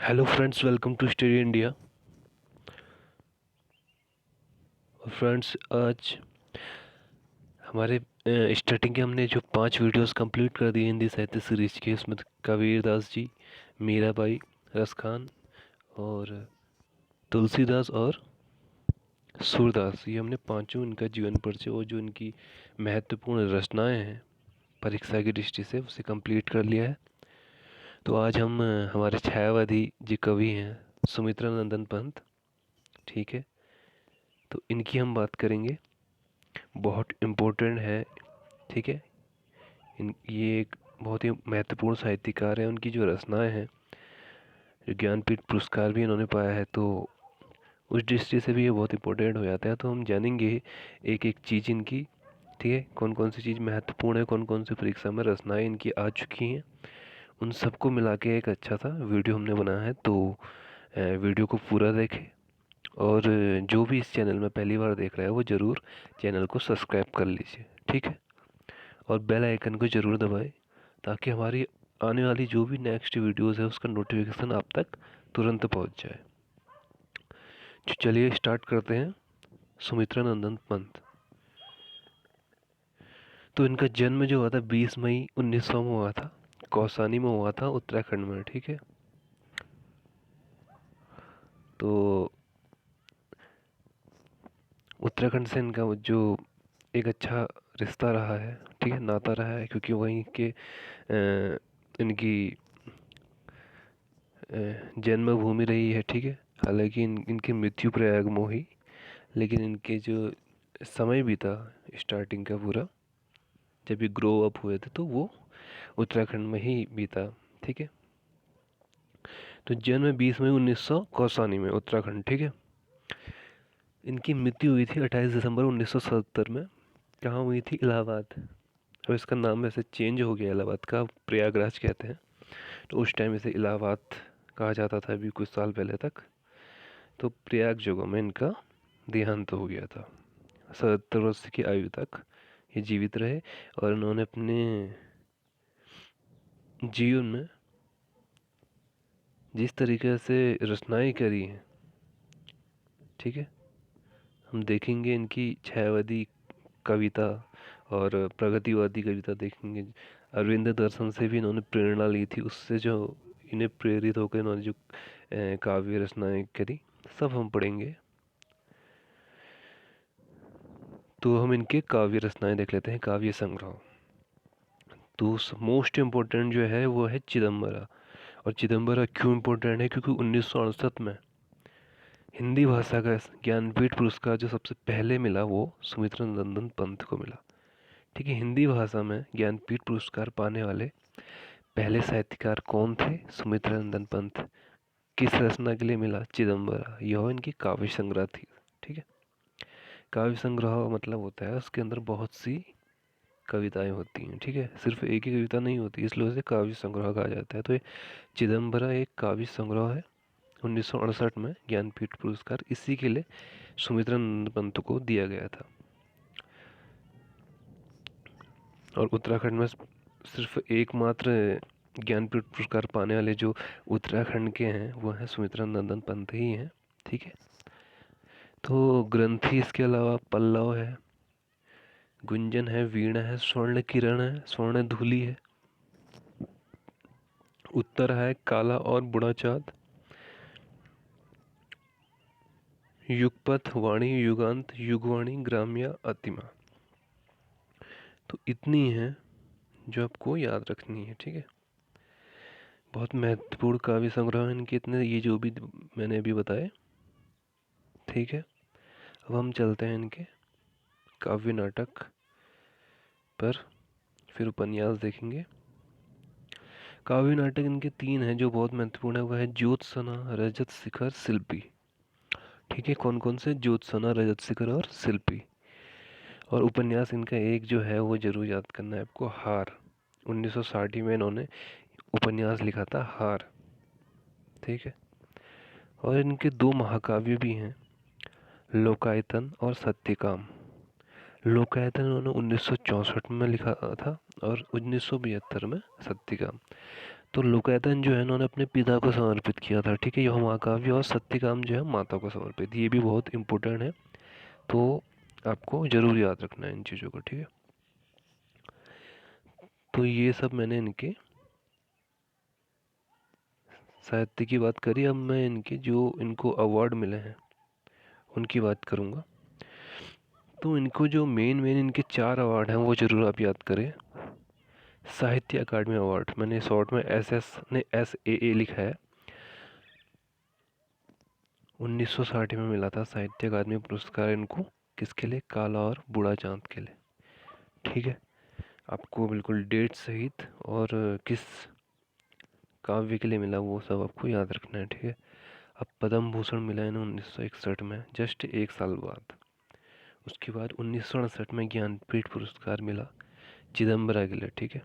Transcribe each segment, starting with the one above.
Hello friends, welcome to study India. Friends, आज हमारे starting के हमने जो 5 वीडियोस कंप्लीट कर दिए हिंदी साहित्य सीरीज के, उसमें कबीर दास जी, मीराबाई, रस खान और तुलसीदास और सूरदास, ये हमने पांचों इनका जीवन परिचय और जो इनकी महत्वपूर्ण रचनाएं हैं परीक्षा की दृष्टि से उसे कंप्लीट कर लिया है। तो आज हम हमारे छायावादी जी कवि हैं सुमित्रा नंदन पंत, ठीक है, तो इनकी हम बात करेंगे। बहुत इम्पोर्टेंट है, ठीक है। ये एक बहुत ही महत्वपूर्ण साहित्यकार हैं। उनकी जो रचनाएं हैं, जो ज्ञानपीठ पुरस्कार भी इन्होंने पाया है, तो उस दृष्टि से भी ये बहुत इम्पोर्टेंट हो जाता है। तो हम जानेंगे एक एक चीज़ इनकी, ठीक है, कौन कौन सी चीज़ महत्वपूर्ण है, कौन कौन सी परीक्षा में रचनाएं इनकी आ चुकी हैं, उन सबको मिला के एक अच्छा सा वीडियो हमने बनाया है। तो वीडियो को पूरा देखें और जो भी इस चैनल में पहली बार देख रहा है वो ज़रूर चैनल को सब्सक्राइब कर लीजिए, ठीक है, और बेल आइकन को ज़रूर दबाएं ताकि हमारी आने वाली जो भी नेक्स्ट वीडियोस है उसका नोटिफिकेशन आप तक तुरंत पहुंच जाए। तो चलिए स्टार्ट करते हैं। सुमित्रा नंदन पंत, तो इनका जन्म जो हुआ था 20 मई 1900 में हुआ था, कौसानी में हुआ था, उत्तराखंड में, ठीक है। तो उत्तराखंड से इनका जो एक अच्छा रिश्ता रहा है, ठीक है, नाता रहा है, क्योंकि वहीं के इनकी जन्मभूमि रही है, ठीक है। हालांकि इनकी मृत्यु प्रयाग में हुई, लेकिन इनके जो समय बीता स्टार्टिंग का पूरा, जब ये ग्रो अप हुए थे, तो वो उत्तराखंड में ही बीता, ठीक है। तो जन्म 20 मई 1900 कौसानी में, उत्तराखंड, ठीक है। इनकी मृत्यु हुई थी 28 दिसंबर 1977 में। कहाँ हुई थी? इलाहाबाद। अब इसका नाम वैसे चेंज हो गया, इलाहाबाद का प्रयागराज कहते हैं। तो उस टाइम इसे इलाहाबाद कहा जाता था, अभी कुछ साल पहले तक। तो प्रयाग जगह में इनका देहांत हो गया था। 77 वर्ष की आयु तक ये जीवित रहे और इन्होंने अपने जीवन में जिस तरीके से रचनाएं करी हैं, ठीक है, हम देखेंगे इनकी छायावादी कविता और प्रगतिवादी कविता देखेंगे। अरविंद दर्शन से भी इन्होंने प्रेरणा ली थी, उससे जो इन्हें प्रेरित होकर इन्होंने जो काव्य रचनाएं करी, सब हम पढ़ेंगे। तो हम इनके काव्य रचनाएं देख लेते हैं, काव्य संग्रह। तो मोस्ट इम्पोर्टेंट जो है वो है चिदम्बरा। और चिदम्बरा क्यों इम्पोर्टेंट है? क्योंकि 1968 में हिंदी भाषा का ज्ञानपीठ पुरस्कार जो सबसे पहले मिला वो सुमित्रा नंदन पंत को मिला, ठीक है। हिंदी भाषा में ज्ञानपीठ पुरस्कार पाने वाले पहले साहित्यकार कौन थे? सुमित्रा नंदन पंत। किस रचना के लिए मिला? चिदम्बरा। यह इनकी काव्य संग्रह थी, ठीक है। काव्य संग्रह मतलब होता है उसके अंदर बहुत सी कविताएं होती हैं, ठीक है, सिर्फ एक ही कविता नहीं होती, इसलिए उसे काव्य संग्रह कहा जाता है। तो ये चिदम्बरा एक काव्य संग्रह है। 1968 में ज्ञानपीठ पुरस्कार इसी के लिए सुमित्रा नंदन पंत को दिया गया था। और उत्तराखंड में सिर्फ एकमात्र ज्ञानपीठ पुरस्कार पाने वाले जो उत्तराखंड के हैं वो हैं सुमित्रा नंदन पंत ही हैं, ठीक है। तो ग्रंथी इसके अलावा पल्लव है, गुंजन है, वीणा है, स्वर्ण किरण है, स्वर्ण धूली है, उत्तर है, काला और बुढ़ा चाँद, युगपथ, वाणी, युगांत, युगवाणी, ग्राम्या, अतिमा। तो इतनी है जो आपको याद रखनी है, ठीक है। बहुत महत्वपूर्ण काव्य संग्रह हैं इनके इतने, ये जो भी मैंने अभी बताए, ठीक है। अब हम चलते हैं इनके काव्य नाटक पर, फिर उपन्यास देखेंगे। काव्य नाटक इनके 3 हैं जो बहुत महत्वपूर्ण है। वह है ज्योत्सना, रजत शिखर, शिल्पी, ठीक है। कौन कौन से? ज्योत्सना, रजत शिखर और शिल्पी। और उपन्यास इनका एक जो है वो जरूर याद करना है आपको, हार। 1960 में इन्होंने उपन्यास लिखा था, हार, ठीक है। और इनके 2 महाकाव्य भी हैं, लोकायतन और सत्यकाम। लोकायतन इन्होंने 1964 में लिखा था और 1972 में सत्यकाम। तो लोकैतन जो है इन्होंने अपने पिता को समर्पित किया था, ठीक है। यह महाकाव्य और सत्यकाम जो है माता को समर्पित, ये भी बहुत इम्पोर्टेंट है, तो आपको ज़रूर याद रखना है इन चीज़ों को, ठीक है। तो ये सब मैंने इनके साहित्य की बात करी। अब मैं इनके जो इनको अवार्ड मिले हैं उनकी बात करूँगा। तो इनको जो मेन इनके 4 अवार्ड हैं वो ज़रूर आप याद करें। साहित्य अकादमी अवार्ड, मैंने शॉर्ट में SAA लिखा है, 1960 में मिला था साहित्य अकादमी पुरस्कार इनको। किसके लिए? काला और बूढ़ा चांद के लिए, ठीक है। आपको बिल्कुल डेट सहित और किस काव्य के लिए मिला वो सब आपको याद रखना है, ठीक है। अब पद्म भूषण मिला इन्हें 1961 में, जस्ट 1 साल बाद। उसके बाद 1968 में ज्ञानपीठ पुरस्कार मिला चिदम्बरा के लिए, ठीक है।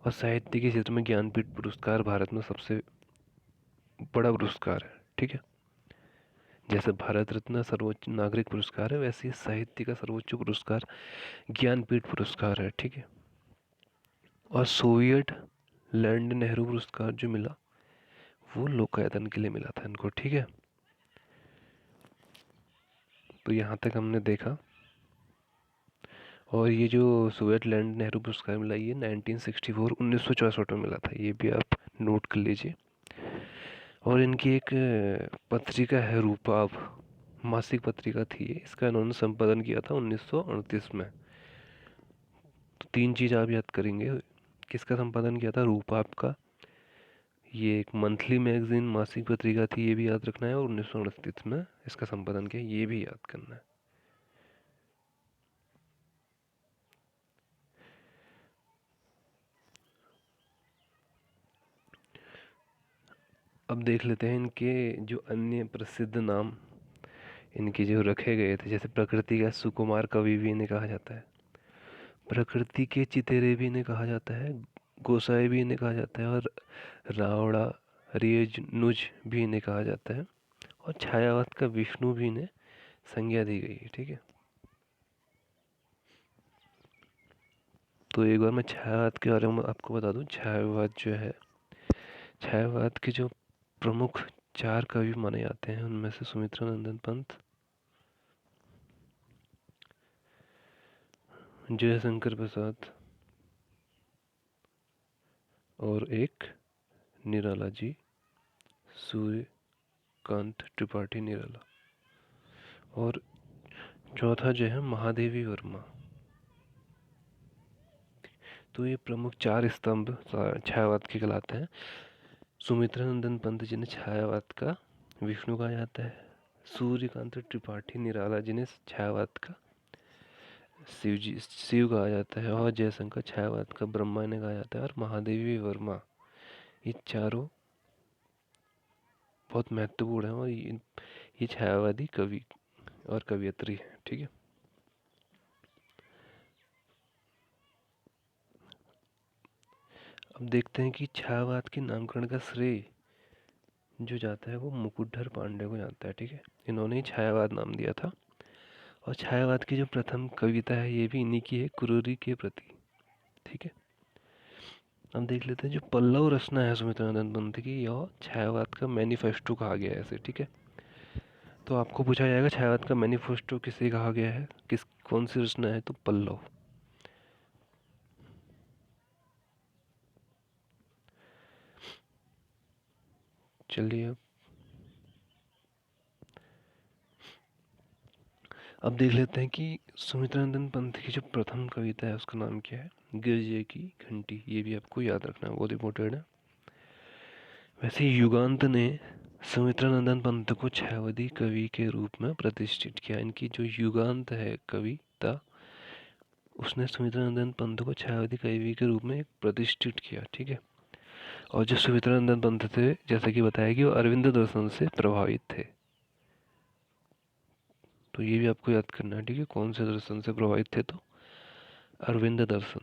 और साहित्य के क्षेत्र में ज्ञानपीठ पुरस्कार भारत में सबसे बड़ा पुरस्कार है, ठीक है। जैसे भारत रत्न सर्वोच्च नागरिक पुरस्कार है, वैसे ही साहित्य का सर्वोच्च पुरस्कार ज्ञानपीठ पुरस्कार है, ठीक है। और सोवियत लैंड नेहरू पुरस्कार जो मिला वो लोकायतन के लिए मिला था इनको, ठीक है। तो यहाँ तक हमने देखा। और ये जो सोवियत लैंड नेहरू पुरस्कार मिला ये 1964 में मिला था, ये भी आप नोट कर लीजिए। और इनकी एक पत्रिका है रूपाभ, मासिक पत्रिका थी ये, इसका इन्होंने संपादन किया था 1938 में। तो 3 चीज़ आप याद करेंगे, किसका संपादन किया था? रूपाभ का। ये एक मंथली मैगजीन मासिक पत्रिका थी, ये भी याद रखना है। और 1938 में इसका संपादन किया, ये भी याद करना है। अब देख लेते हैं इनके जो अन्य प्रसिद्ध नाम इनके जो रखे गए थे। जैसे प्रकृति का सुकुमार कवि भी इन्हें कहा जाता है, प्रकृति के चितेरे भी इन्हें कहा जाता है, गोसाई भी इन्हें कहा जाता है, और रावड़ा रेजनुज भी इन्हें कहा जाता है, और छायावाद का विष्णु भी इन्हें संज्ञा दी गई है, ठीक है। तो एक बार मैं छायावाद के बारे में आपको बता दूं। छायावाद जो है, छायावाद के जो प्रमुख 4 कवि माने जाते हैं उनमें से सुमित्रा नंदन पंत, जयशंकर प्रसाद, और एक निराला जी, सूर्यकांत त्रिपाठी निराला, और चौथा जो है महादेवी वर्मा। तो ये प्रमुख 4 स्तंभ छायावाद के कहलाते हैं। सुमित्रा नंदन पंत जिन्हें छायावाद का विष्णु कहा जाता है, सूर्यकांत त्रिपाठी निराला जिन्हें छायावाद का शिव कहा जाता है, और जयशंकर छायावाद का ब्रह्मा इन्हें कहा जाता है, और महादेवी वर्मा, ये चारों बहुत महत्वपूर्ण है। और ये छायावादी कवि और कवियत्री है, ठीक है। अब देखते हैं कि छायावाद के नामकरण का श्रेय जो जाता है वो मुकुटधर पांडे को जाता है, ठीक है। इन्होंने ही छायावाद नाम दिया था। और छायावाद की जो प्रथम कविता है ये भी इन्हीं की है, क्रूरी के प्रति, ठीक है। अब देख लेते हैं जो पल्लव रचना है सुमित्रा नंदन पंत की, यह छायावाद का मैनिफेस्टो कहा गया है इसे, ठीक है। तो आपको पूछा जाएगा छायावाद का मैनिफेस्टो किसे कहा गया है, कौन सी रचना है? तो पल्लव। चलिए अब देख लेते हैं कि सुमित्रा नंदन पंत की जो प्रथम कविता है उसका नाम क्या है? गिरजे की घंटी। ये भी आपको याद रखना है, बहुत इंपॉर्टेंट है। वैसे युगांत ने सुमित्रा नंदन पंत को छायावादी कवि के रूप में प्रतिष्ठित किया। इनकी जो युगांत है कविता, उसने सुमित्रा नंदन पंत को छायावादी कवि के रूप में प्रतिष्ठित किया, ठीक है। और जो सुमित्रा नंदन पंत थे, जैसा कि बताया कि वो अरविंद दर्शन से प्रभावित थे। तो ये भी आपको याद करना है, ठीक है। कौन से दर्शन से प्रभावित थे? तो अरविंद दर्शन।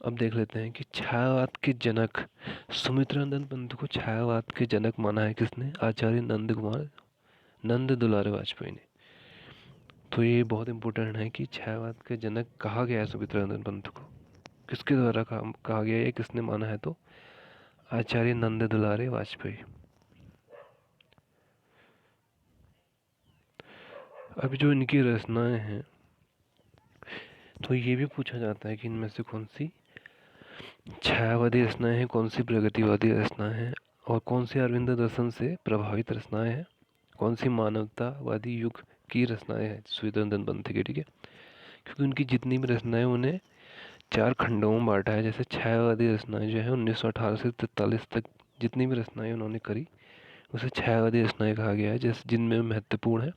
अब देख लेते हैं कि छायावाद के जनक, सुमित्रा नंदन पंत को छायावाद के जनक माना है किसने? आचार्य नंद दुलारे वाजपेयी ने। तो ये बहुत इम्पोर्टेंट है कि छायावाद के जनक कहा गया है सुमित्रानंद पंत को, किसके द्वारा कहा गया है, किसने माना है, तो आचार्य नंद दुलारे वाजपेयी। अब जो इनकी रचनाएं हैं, तो ये भी पूछा जाता है कि इनमें से कौन सी छायावादी रचनाएं हैं, कौन सी प्रगतिवादी रचनाएं हैं, और कौन सी अरविंद दर्शन से प्रभावित रचनाएं हैं, कौन सी मानवतावादी युग की रचनाएं हैं सुमित्रानंद पंत की। ठीक है, क्योंकि उनकी जितनी भी रचनाएं उन्हें 4 खंडों में बांटा है। जैसे छायावादी रचनाएं जो है 1918 से 43 तक जितनी भी रचनाएं उन्होंने करी उसे छायावादी रचनाएं कहा गया है, जैसे जिनमें महत्वपूर्ण है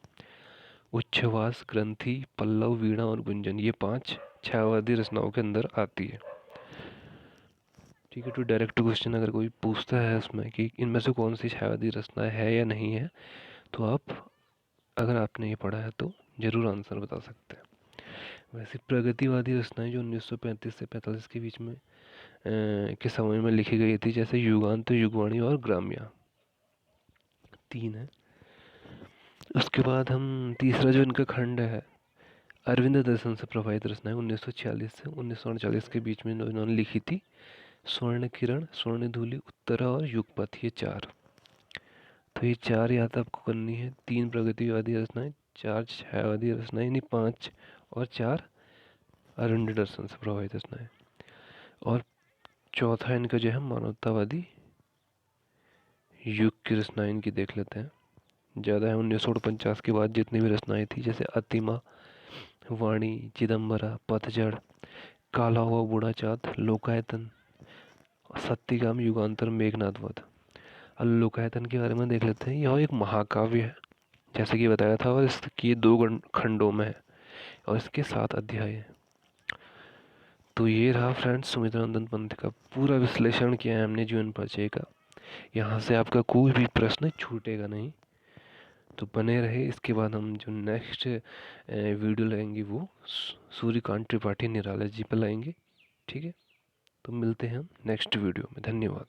उच्छ्वास, ग्रंथि, पल्लव, वीणा और गुंजन। ये 5 छायावादी रचनाओं के अंदर आती है। ठीक है, तो डायरेक्ट क्वेश्चन अगर कोई पूछता है उसमें कि इनमें से कौन सी छायावादी रचना है या नहीं है, तो आप अगर आपने ये पढ़ा है तो ज़रूर आंसर बता सकते हैं। वैसे प्रगतिवादी रचनाएं जो 1935 से 45 के बीच में के समय में लिखी गई थी, जैसे युगांत, युगवाणी और ग्राम्या, 3 है। उसके बाद हम तीसरा जो इनका खंड है, अरविंद दर्शन से प्रभावित रचनाएं 1946 से 1948 के बीच में इन्होंने लिखी थी। स्वर्ण किरण, स्वर्ण धूलि, उत्तरा और युगपथ, ये 4। तो ये 4 याद आपको करनी है। 3 प्रगतिवादी रचनाएं, 4 छायावादी रचनाएं, यानी 5, और 4 अरविंद दर्शन से प्रभावित रचनाएं। और चौथा इनका जो है मानवतावादी युग की रचनाएं इनकी देख लेते हैं। ज़्यादा है 1949 के बाद जितनी भी रचनाएं थी, जैसे अतिमा, वाणी, चिदम्बरा, पतझड़, काला हुआ बूढ़ा चाँद, लोकायतन, सत्यकाम, युगांतर, मेघनाद वध। अब लोकायतन के बारे में देख लेते हैं। यह एक महाकाव्य है जैसे कि बताया था, और इसकी 2 खंडों में है और इसके 7 अध्याय हैं। तो ये रहा फ्रेंड्स सुमित्रानंद पंत का पूरा विश्लेषण किया है हमने जीवन परिचय का। यहाँ से आपका कोई भी प्रश्न छूटेगा नहीं, तो बने रहे। इसके बाद हम जो नेक्स्ट वीडियो लाएंगे वो सूर्यकांत त्रिपाठी निराला जी पर लाएंगे। ठीक है, तो मिलते हैं हम नेक्स्ट वीडियो में। धन्यवाद।